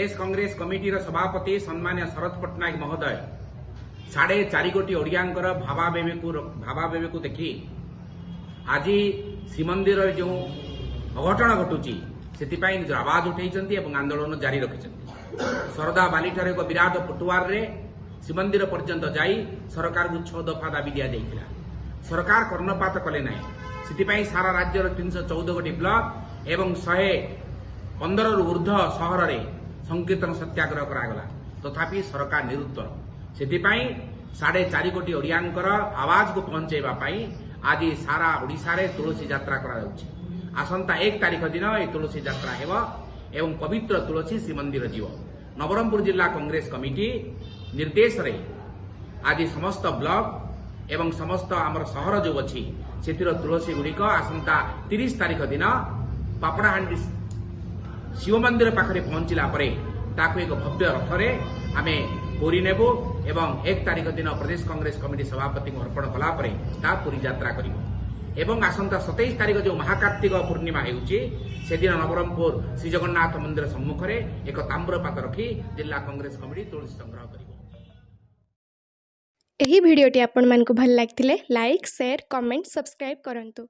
प्रदेश कांग्रेस कमिटीर सभापति सम्मान्य शरद पट्टनायक महोदय 4.5 कोटी ओडियांकर भावावेग को देखी आज श्रीमंदिर जो अघटन घटुची से निज आवाज उठाई आंदोलन जारी रखिंट शरदा बालिठार एक विराट पटुआर रे श्रीमंदिर पर्यंत जाई सरकार को 6 दफा दाबी दि जाइथिला। सरकार कर्णपात कले ना से सारा राज्यर 314 गोटी ब्लॉक एवं 115 रु ऊर्ध सहर रे संकीर्तन सत्याग्रह करागला तथापि सरकार निरुत्तर से 4.5 कोटी ओडियांकर आवाज को पहुंचाइबा आज सारा ओडिशा रे तुलसी यात्रा करा जाउछि। आसंता 1 तारिख दिन ए तुलसी यात्रा हेबो एवं पवित्र तुलसी श्रीमंदिर जीव। नवरंगपुर जिला कांग्रेस कमिटी निर्देश रे आज समस्त ब्लॉक एवं समस्त आमर सहर जो अच्छी से तुलसी गुड़िक आसंता 30 तारिख दिन पापड़ाहांडी शिव मंदिर पाखरे पहुंचला परे ताकू एक भव्य रथरे आमे पुरी नेबु एवं 1 तारिख दिन प्रदेश कांग्रेस कमिटी सभापति को अर्पण कला परे ता पुरी यात्रा करिबो एवं आसंता 27 तारिख जो महाकार्तिक पूर्णिमा हेउची से दिन नवरंगपुर श्री जगन्नाथ मंदिर सम्मुख रे एक ताम्रपात रखी जिला कांग्रेस कमिटी तुलसी संग्रह करिबो। एही भिडियोटी आपण मानकु भल लागथिले लाइक शेयर कमेंट सब्सक्राइब करंतु।